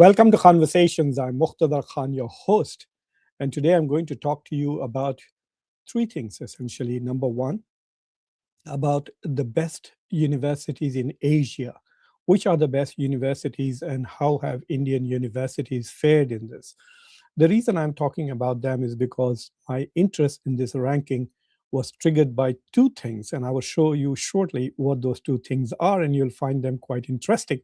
Welcome to Conversations. I'm Muqtadar Khan, your host. And today I'm going to talk to you about three things essentially. Number one, about the best universities in Asia. Which are the best universities and how have Indian universities fared in this? The reason I'm talking about them is because my interest in this ranking was triggered by two things, and I will show you shortly what those two things are, and you'll find them quite interesting.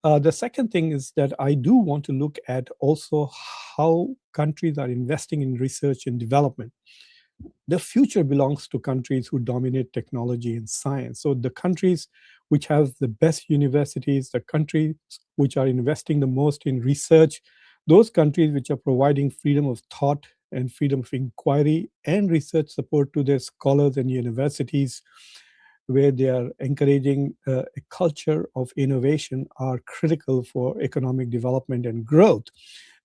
The second thing is that I do want to look at also how countries are investing in research and development. The future belongs to countries who dominate technology and science. So the countries which have the best universities, the countries which are investing the most in research, those countries which are providing freedom of thought and freedom of inquiry and research support to their scholars and universities, where they are encouraging a culture of innovation, are critical for economic development and growth.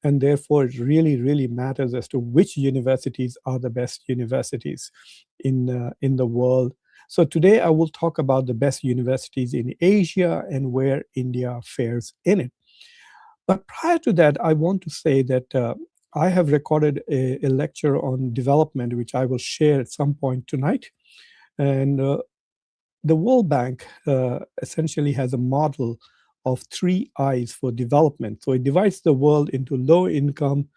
And therefore, it really, really matters as to which universities are the best universities in the world. So today I will talk about the best universities in Asia and where India fares in it. But prior to that, I want to say that I have recorded a lecture on development, which I will share at some point tonight. And the World Bank essentially has a model of three I's for development. So it divides the world into low income,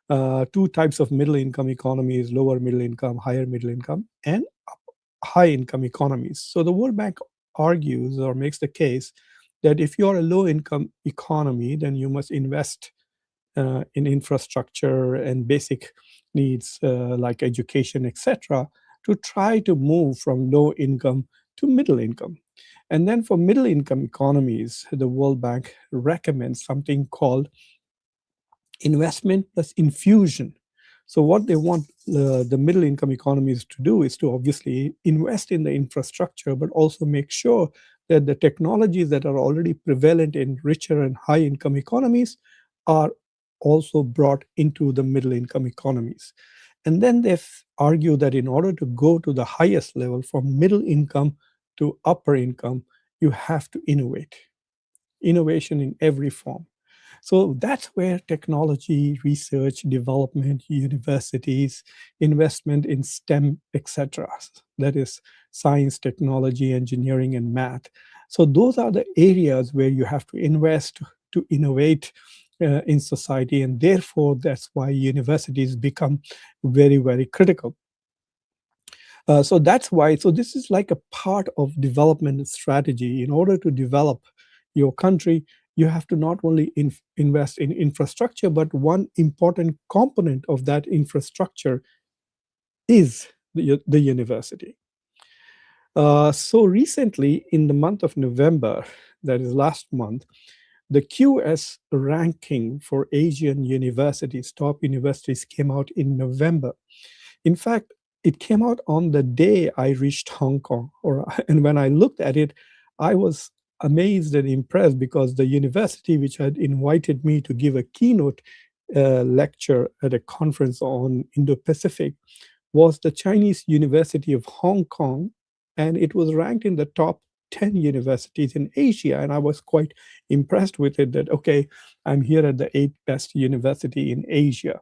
two types of middle income economies: lower middle income, higher middle income, and high income economies. So the World Bank argues or makes the case that if you're a low income economy, then you must invest in infrastructure and basic needs like education, etc., to try to move from low income to middle income. And then for middle income economies, the World Bank recommends something called investment plus infusion. So, what they want the middle income economies to do is to obviously invest in the infrastructure, but also make sure that the technologies that are already prevalent in richer and high income economies are also brought into the middle income economies. And then they argue that in order to go to the highest level from middle income to upper income, you have to innovate. Innovation in every form. So that's where technology, research, development, universities, investment in STEM, etc. That is science, technology, engineering, and math. So those are the areas where you have to invest to innovate in society, and therefore that's why universities become very, very critical. So that's why. So this is like a part of development strategy. In order to develop your country, you have to not only invest in infrastructure, but one important component of that infrastructure is the university. So recently, in the month of November, that is last month, the QS ranking for Asian universities, top universities, came out in November. In fact, it came out on the day I reached Hong Kong. And when I looked at it, I was amazed and impressed because the university which had invited me to give a keynote lecture at a conference on Indo-Pacific was the Chinese University of Hong Kong, and it was ranked in the top 10 universities in Asia. And I was quite impressed with it that, okay, I'm here at the eighth best university in Asia.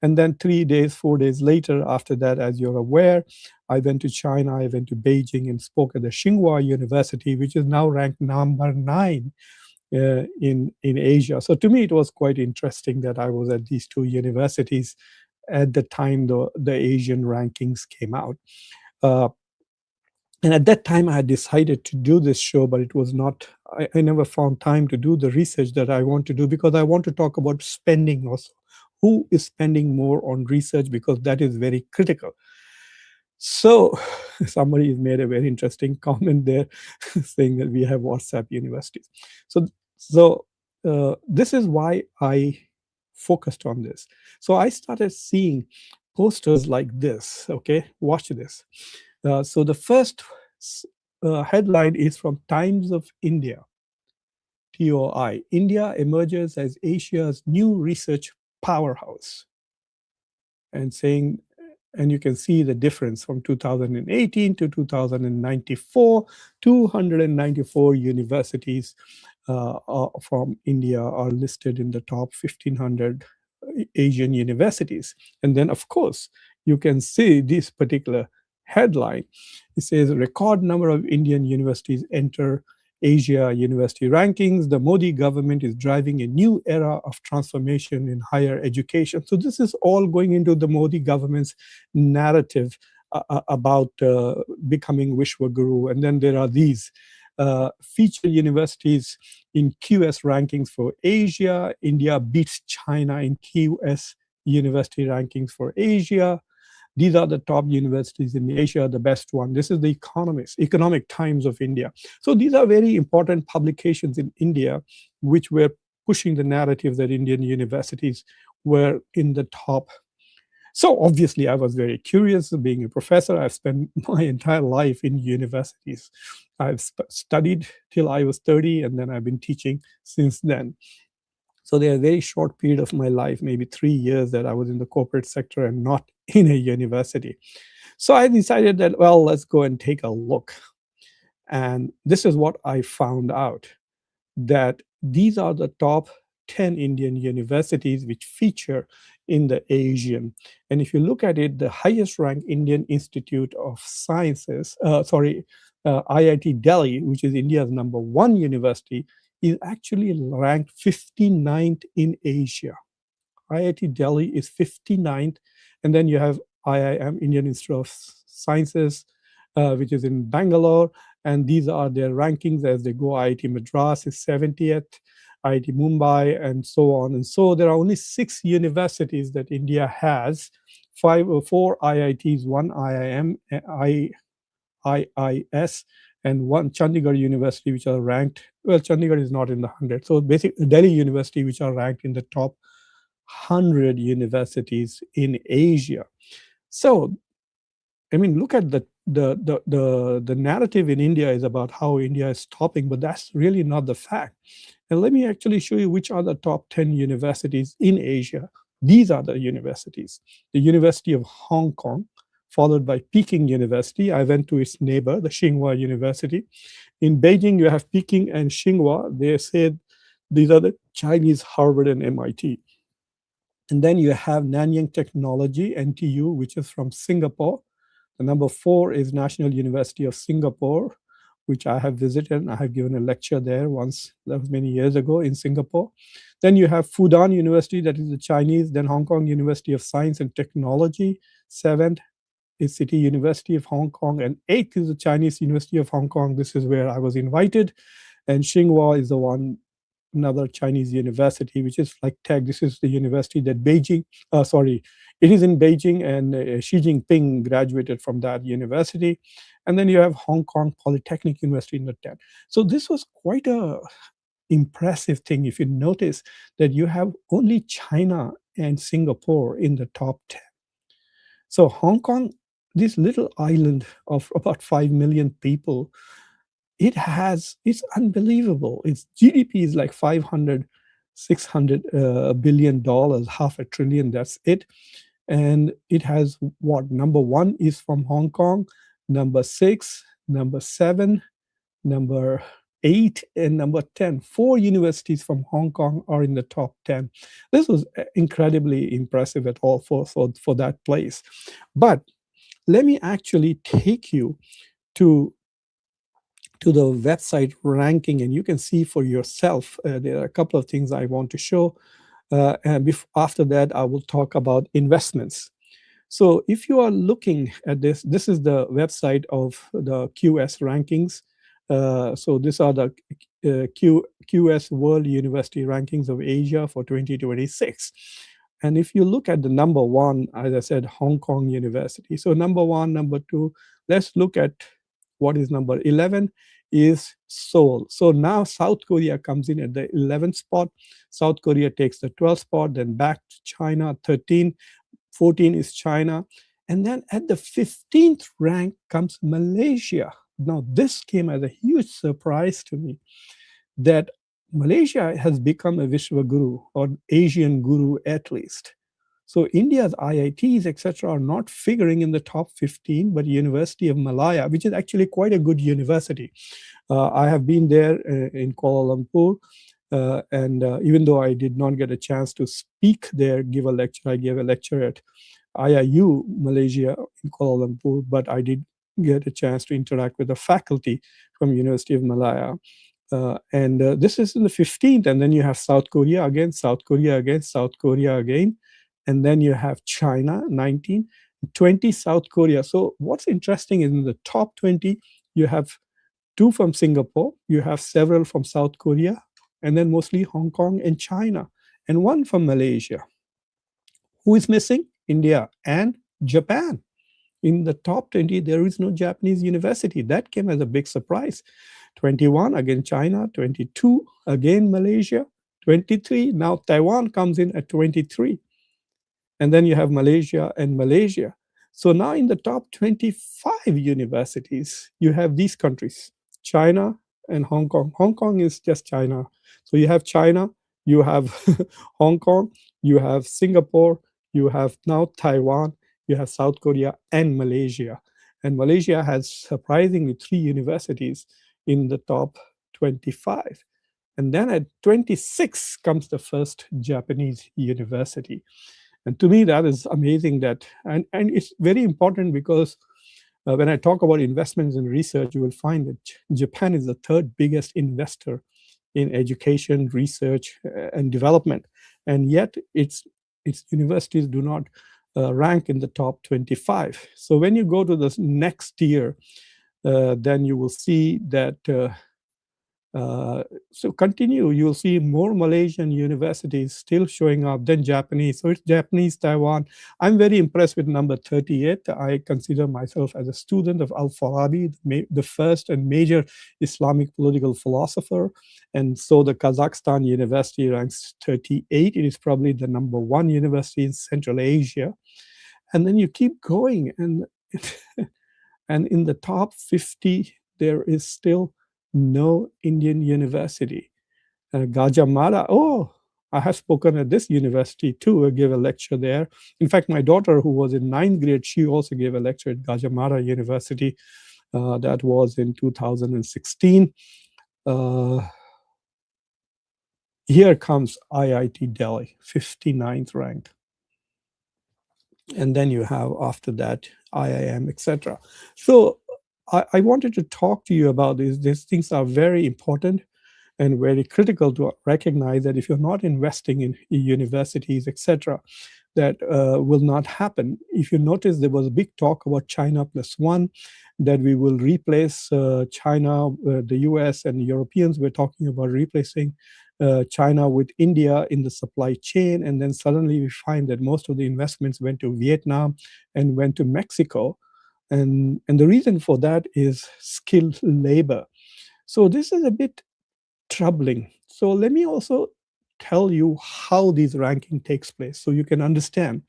And then 3 days, 4 days later, after that, as you're aware, I went to China, I went to Beijing and spoke at the Tsinghua University, which is now ranked number 9 in Asia. So to me, it was quite interesting that I was at these two universities at the time the Asian rankings came out. And at that time, I had decided to do this show, but it was not, I never found time to do the research that I want to do because I want to talk about spending also. Who is spending more on research? Because that is very critical. So somebody has made a very interesting comment there saying that we have WhatsApp universities. So this is why I focused on this. So I started seeing posters like this. Okay, watch this. So the first headline is from Times of India, TOI. India emerges as Asia's new research powerhouse. And saying, and you can see the difference from 2018 to 2094, 294 universities from India are listed in the top 1,500 Asian universities. And then, of course, you can see this particular headline. It says, record number of Indian universities enter Asia University rankings. The Modi government is driving a new era of transformation in higher education. So this is all going into the Modi government's narrative about becoming Vishwaguru. And then there are these feature universities in QS rankings for Asia. India beats China in QS university rankings for Asia. These are the top universities in Asia, the best one. This is the Economist, Economic Times of India. So these are very important publications in India, which were pushing the narrative that Indian universities were in the top. So obviously, I was very curious. Being a professor, I've spent my entire life in universities. I've studied till I was 30, and then I've been teaching since then. So there are a very short period of my life, maybe 3 years, that I was in the corporate sector and not in a university. So I decided that, well, let's go and take a look. And this is what I found out, that these are the top 10 Indian universities which feature in the Asian. And if you look at it, the highest ranked Indian Institute of Sciences, IIT Delhi, which is India's number one university, is actually ranked 59th in Asia. IIT Delhi is 59th. And then you have IIM, Indian Institute of Sciences, which is in Bangalore. And these are their rankings as they go. IIT Madras is 70th, IIT Mumbai, and so on. And so there are only 6 universities that India has, 4 IITs, 1 IIM, IIS, and 1 Chandigarh University, which are ranked, well, Chandigarh is not in the 100. So basically, Delhi University, which are ranked in the top 100 universities in Asia. So, I mean, look at the narrative in India is about how India is topping, but that's really not the fact. And let me actually show you which are the top 10 universities in Asia. These are the universities. The University of Hong Kong, followed by Peking University. I went to its neighbor, the Tsinghua University. In Beijing, you have Peking and Tsinghua. They said these are the Chinese Harvard and MIT. And then you have Nanyang Technology, NTU, which is from Singapore. The number 4 is National University of Singapore, which I have visited. And I have given a lecture there once, that was many years ago in Singapore. Then you have Fudan University, that is the Chinese. Then Hong Kong University of Science and Technology. 7th is City University of Hong Kong. And 8th is the Chinese University of Hong Kong. This is where I was invited. And Tsinghua is the one, another Chinese university, which is like Tech. This is the university that it is in Beijing, and Xi Jinping graduated from that university. And then you have Hong Kong Polytechnic University in the 10th. So this was quite a impressive thing if you notice that you have only China and Singapore in the top 10. So Hong Kong, this little island of about 5 million people, it's unbelievable. Its GDP is like 500, 600 billion dollars, half a trillion, that's it. And it has what? Number 1 is from Hong Kong, number 6, number 7, number 8, and number 10. 4 universities from Hong Kong are in the top 10. This was incredibly impressive at all for that place. But let me actually take you to the website ranking, and you can see for yourself. There are a couple of things I want to show. And after that, I will talk about investments. So if you are looking at this, this is the website of the QS rankings. So these are the QS World University Rankings of Asia for 2026. And if you look at the number 1, as I said, Hong Kong University. So number 1, number 2, let's look at what is number 11 is Seoul. So now South Korea comes in at the 11th spot. South Korea takes the 12th spot, then back to China, 13. 14 is China. And then at the 15th rank comes Malaysia. Now, this came as a huge surprise to me, that Malaysia has become a Vishwaguru, or Asian guru at least. So India's IITs, etc., are not figuring in the top 15, but University of Malaya, which is actually quite a good university. I have been there in Kuala Lumpur, and even though I did not get a chance to speak there, give a lecture, I gave a lecture at IIU Malaysia in Kuala Lumpur, but I did get a chance to interact with the faculty from University of Malaya. And this is in the 15th, and then you have South Korea again, South Korea again, South Korea again, and then you have China, 19, 20 South Korea. So what's interesting is in the top 20, you have two from Singapore, you have several from South Korea, and then mostly Hong Kong and China, and one from Malaysia. Who is missing? India and Japan. In the top 20, there is no Japanese university. That came as a big surprise. 21, again China. 22, again Malaysia. 23, now Taiwan comes in at 23. And then you have Malaysia and Malaysia. So now in the top 25 universities, you have these countries, China and Hong Kong. Hong Kong is just China. So you have China, you have Hong Kong, you have Singapore, you have now Taiwan, you have South Korea and Malaysia. And Malaysia has surprisingly 3 universities in the top 25. And then at 26 comes the first Japanese university. And to me, that is amazing that, and it's very important because when I talk about investments in research, you will find that Japan is the third biggest investor in education, research, and development. And yet its universities do not rank in the top 25. So when you go to the next year, then you will see that so continue, you'll see more Malaysian universities still showing up than Japanese. So it's Japanese, Taiwan. I'm very impressed with number 38. I consider myself as a student of Al-Farabi, the first and major Islamic political philosopher. And so the Kazakhstan University ranks 38. It is probably the number 1 university in Central Asia. And then you keep going, and and in the top 50, there is still no Indian university. Gajah Mada, oh, I have spoken at this university too. I gave a lecture there. In fact, my daughter, who was in 9th grade, she also gave a lecture at Gajah Mada University. That was in 2016. Here comes IIT Delhi, 59th ranked. And then you have after that IIM, etc. So I wanted to talk to you about this. These things are very important and very critical to recognize that if you're not investing in universities, etc., that will not happen. If you notice, there was a big talk about China plus one, that we will replace China, the US and the Europeans were talking about replacing China with India in the supply chain. And then suddenly we find that most of the investments went to Vietnam and went to Mexico. And the reason for that is skilled labor. So this is a bit troubling. So let me also tell you how this ranking takes place so you can understand.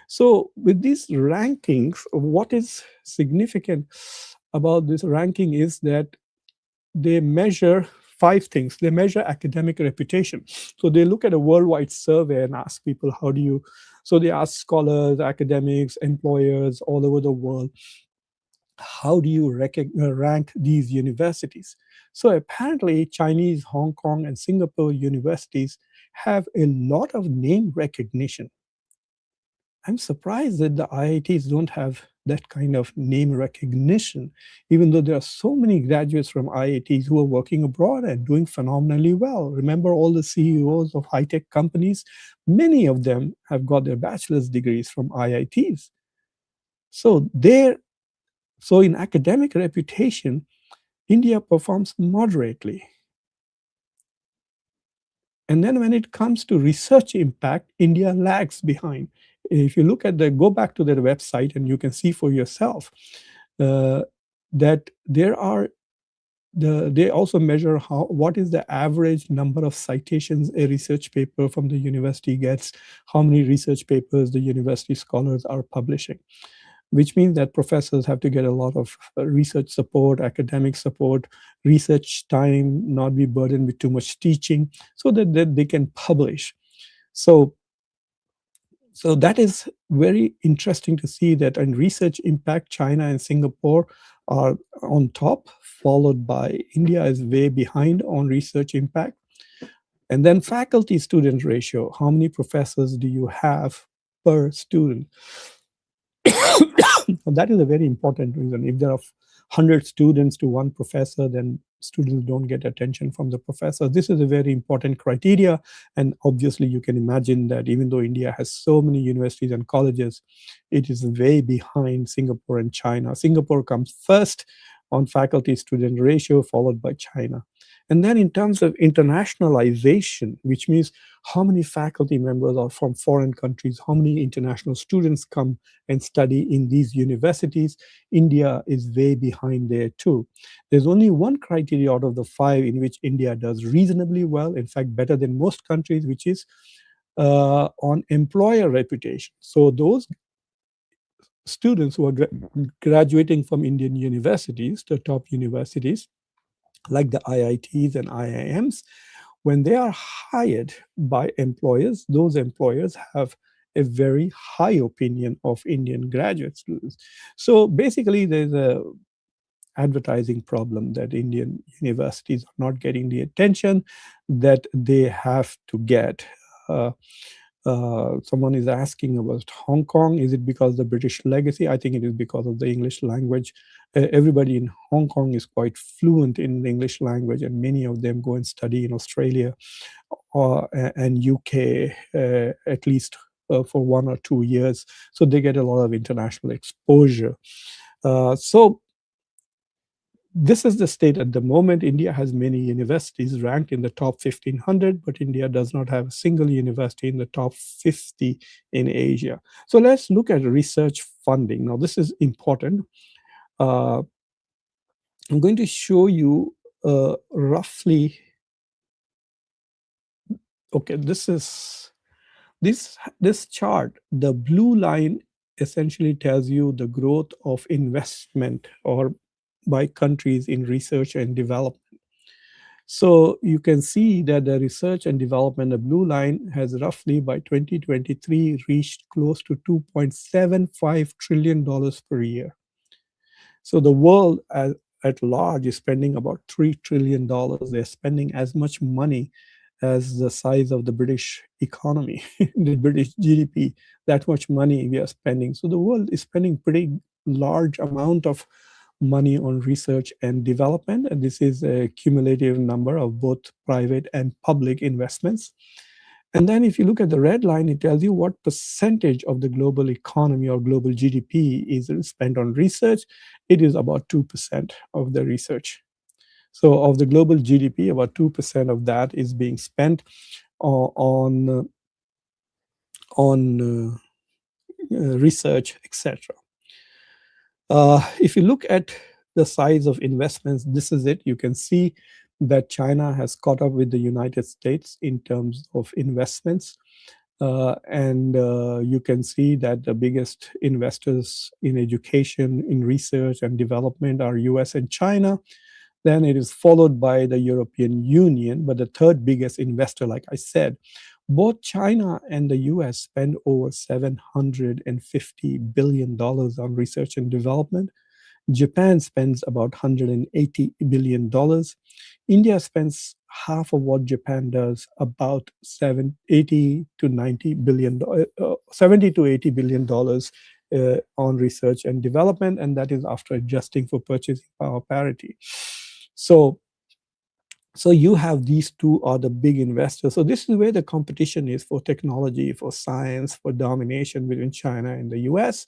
So with these rankings, what is significant about this ranking is that they measure 5 things. They measure academic reputation. So they look at a worldwide survey and ask people, how do you, so they ask scholars, academics, employers all over the world, how do you rank these universities? So apparently Chinese, Hong Kong, and Singapore universities have a lot of name recognition. I'm surprised that the IITs don't have that kind of name recognition, even though there are so many graduates from IITs who are working abroad and doing phenomenally well. Remember all the CEOs of high-tech companies? Many of them have got their bachelor's degrees from IITs. So in academic reputation, India performs moderately. And then when it comes to research impact, India lags behind. If you look at go back to their website and you can see for yourself that they also measure what is the average number of citations a research paper from the university gets, how many research papers the university scholars are publishing, which means that professors have to get a lot of research support, academic support, research time, not be burdened with too much teaching, so that they can publish. So So that is very interesting to see that in research impact, China and Singapore are on top, followed by India is way behind on research impact. And then faculty student ratio, how many professors do you have per student? That is a very important reason. If there are 100 students to one professor, then students don't get attention from the professor. This is a very important criteria. And obviously, you can imagine that even though India has so many universities and colleges, it is way behind Singapore and China. Singapore comes first on faculty student ratio, followed by China. And then in terms of internationalization, which means how many faculty members are from foreign countries, how many international students come and study in these universities, India is way behind there too. There's only one criteria out of the five in which India does reasonably well, in fact, better than most countries, which is on employer reputation. So those students who are graduating from Indian universities, the top universities, like the IITs and IIMs, when they are hired by employers, those employers have a very high opinion of Indian graduate students. So basically, there's a advertising problem that Indian universities are not getting the attention that they have to get. Uh, Someone is asking about Hong Kong. Is it because of the British legacy? I think it is because of the English language. Everybody in Hong Kong is quite fluent in the English language, and many of them go and study in Australia and UK at least for 1 or 2 years. So they get a lot of international exposure. So this is the state at the moment. India has many universities ranked in the top 1500, but India does not have a single university in the top 50 in Asia. So let's look at research funding. Now, this is important. I'm going to show you roughly. Okay, this chart. The blue line essentially tells you the growth of investment or by countries in research and development. So you can see that the research and development, the blue line, has roughly by 2023 reached close to $2.75 trillion per year. So the world at large is spending about $3 trillion. They're spending as much money as the size of the British economy, the British GDP, that much money we are spending. So the world is spending pretty large amount of money on research and development. And this is a cumulative number of both private and public investments. And then if you look at the red line, it tells you what percentage of the global economy or global GDP is spent on research. It is about 2% of the research. So of the global GDP, about 2% of that is being spent on research, etc. If you look at the size of investments, this is it. You can see that China has caught up with the United States in terms of investments. And you can see that the biggest investors in education, in research and development are US and China. Then it is followed by the European Union, but the third biggest investor, like I said, both China and the US spend over $750 billion on research and development. Japan spends about $180 billion. India spends half of what Japan does, about 80 to 90 billion, 70 to 80 billion dollars on research and development, and that is after adjusting for purchasing power parity. So you have these two are the big investors. So this is where the competition is for technology, for science, for domination between China and the US.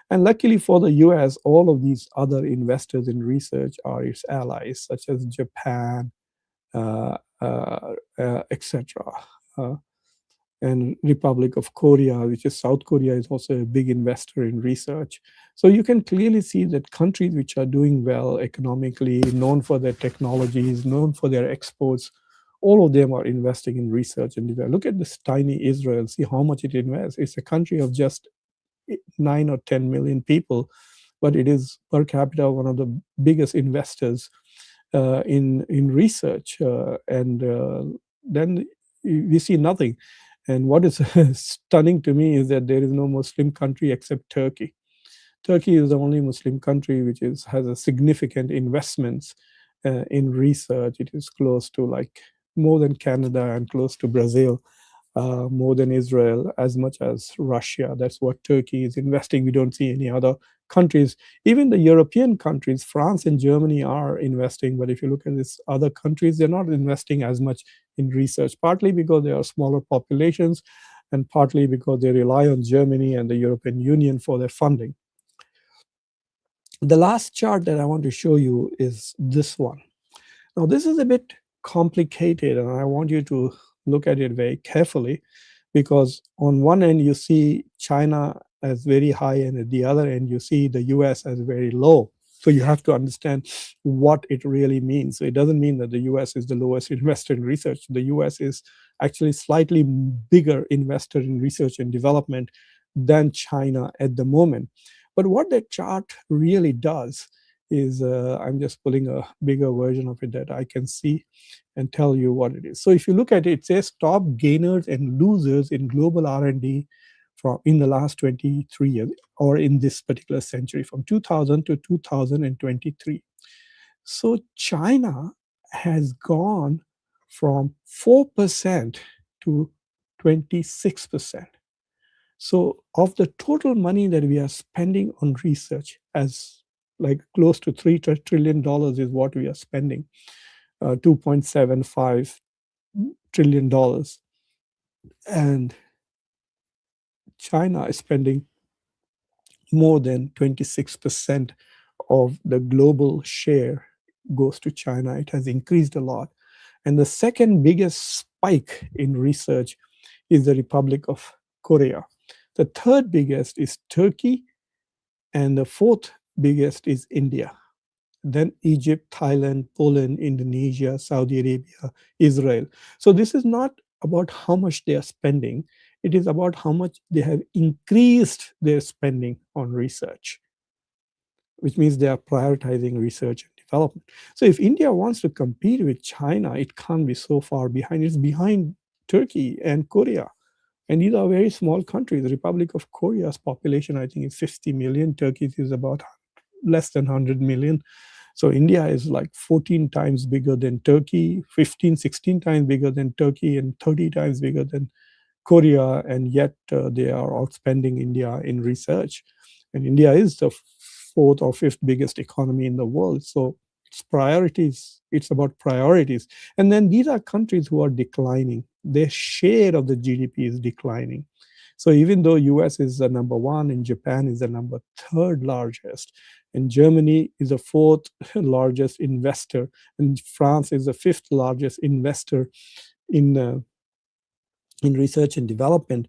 And luckily for the US, all of these other investors in research are its allies, such as Japan, etc. And Republic of Korea, which is South Korea, is also a big investor in research. So you can clearly see that countries which are doing well economically, known for their technologies, known for their exports, all of them are investing in research and development. Look at this tiny Israel, see how much it invests. It's a country of just 9 or 10 million people, but it is per capita one of the biggest investors in research. And then we see nothing. And what is stunning to me is that there is no Muslim country except Turkey. Turkey is the only Muslim country which has a significant investments in research. It is close to like more than Canada and close to Brazil, more than Israel, as much as Russia. That's what Turkey is investing. We don't see any other countries. Even the European countries, France and Germany are investing. But if you look at these other countries, they're not investing as much in research, partly because they are smaller populations and partly because they rely on Germany and the European Union for their funding. The last chart that I want to show you is this one. Now, this is a bit complicated, and I want you to look at it very carefully because on one end you see China as very high, and at the other end you see the US as very low. So you have to understand what it really means. So it doesn't mean that the US is the lowest investor in research. The US is actually slightly bigger investor in research and development than China at the moment. But what that chart really does is, I'm just pulling a bigger version of it that I can see and tell you what it is. So if you look at it, it says top gainers and losers in global R&D from in the last 23 years, or in this particular century, from 2000 to 2023. So China has gone from 4% to 26%. So of the total money that we are spending on research, as like close to $3 trillion is what we are spending, $2.75 trillion, and China is spending more than 26% of the global share goes to China. It has increased a lot. And the second biggest spike in research is the Republic of Korea. The third biggest is Turkey, and the fourth biggest is India. Then Egypt, Thailand, Poland, Indonesia, Saudi Arabia, Israel. So this is not about how much they are spending. It is about how much they have increased their spending on research, which means they are prioritizing research and development. So if India wants to compete with China, it can't be so far behind. It's behind Turkey and Korea. And these are very small countries. The Republic of Korea's population, I think, is 50 million. Turkey's is about less than 100 million. So India is like 14 times bigger than Turkey, 15, 16 times bigger than Turkey, and 30 times bigger than Korea. And yet they are outspending India in research. And India is the fourth or fifth biggest economy in the world. So it's priorities. It's about priorities. And then these are countries who are declining. Their share of the GDP is declining. So even though US is the number one and Japan is the number third largest, and Germany is the fourth largest investor, and France is the fifth largest investor in research and development,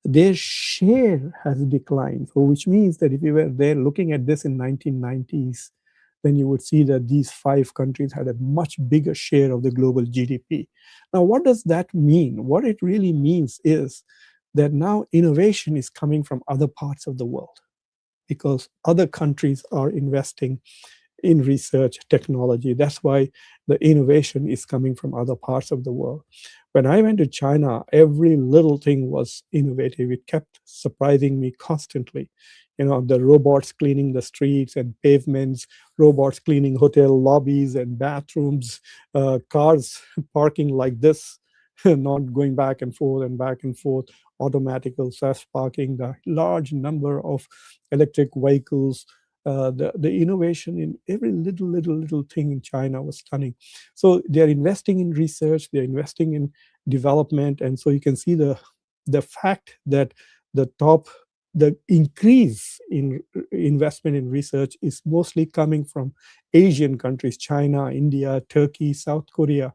their share has declined. So which means that if you were there looking at this in 1990s, then you would see that these five countries had a much bigger share of the global GDP. Now, what does that mean? What it really means is that now innovation is coming from other parts of the world because other countries are investing in research technology. That's why the innovation is coming from other parts of the world. When I went to China, every little thing was innovative. It kept surprising me constantly. You know, the robots cleaning the streets and pavements, robots cleaning hotel lobbies and bathrooms, cars parking like this, not going back and forth, automatical self-parking, the large number of electric vehicles, the innovation in every little thing in China was stunning. So they're investing in research, they're investing in development, and so you can see the fact that the increase in investment in research is mostly coming from Asian countries, China, India, Turkey, South Korea,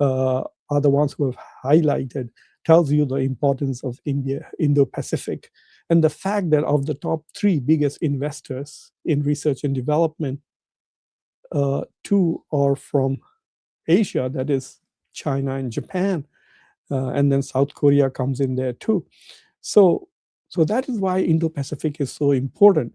are the ones who have highlighted, tells you the importance of India, Indo-Pacific. And the fact that of the top three biggest investors in research and development, two are from Asia, that is China and Japan, and then South Korea comes in there too. So, so that is why Indo-Pacific is so important.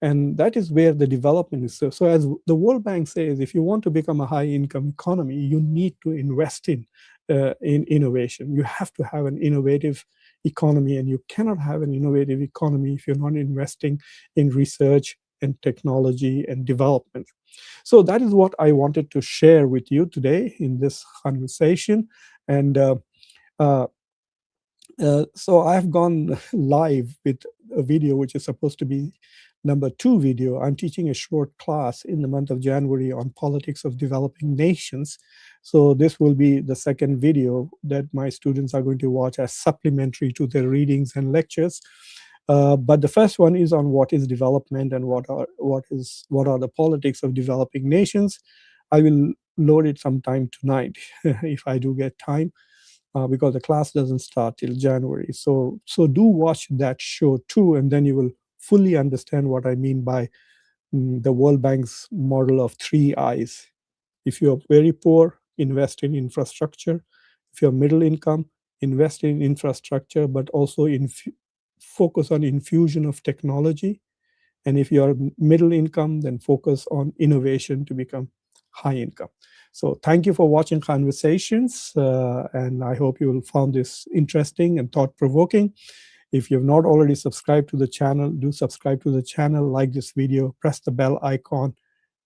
And that is where the development is. So as the World Bank says, if you want to become a high income economy, you need to invest in in innovation. You have to have an innovative economy, and you cannot have an innovative economy if you're not investing in research and technology and development. So that is what I wanted to share with you today in this conversation. And uh, so I've gone live with a video which is supposed to be number 2 video. I'm teaching a short class in the month of January on politics of developing nations. So this will be the second video that my students are going to watch as supplementary to their readings and lectures. But the first one is on what is development and what are the politics of developing nations. I will load it sometime tonight if I do get time, because the class doesn't start till January. So do watch that show too, and then you will fully understand what I mean by the World Bank's model of 3 I's. If you're very poor, invest in infrastructure. If you're middle income, invest in infrastructure, but also focus on infusion of technology. And if you are middle income, then focus on innovation to become high income. So thank you for watching Conversations, and I hope you will find this interesting and thought-provoking. If you have not already subscribed to the channel, do subscribe to the channel, like this video, press the bell icon,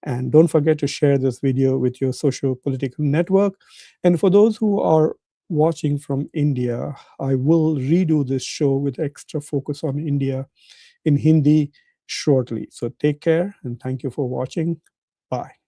and don't forget to share this video with your social political network. And for those who are watching from India, I will redo this show with extra focus on India in Hindi shortly. So take care and thank you for watching. Bye.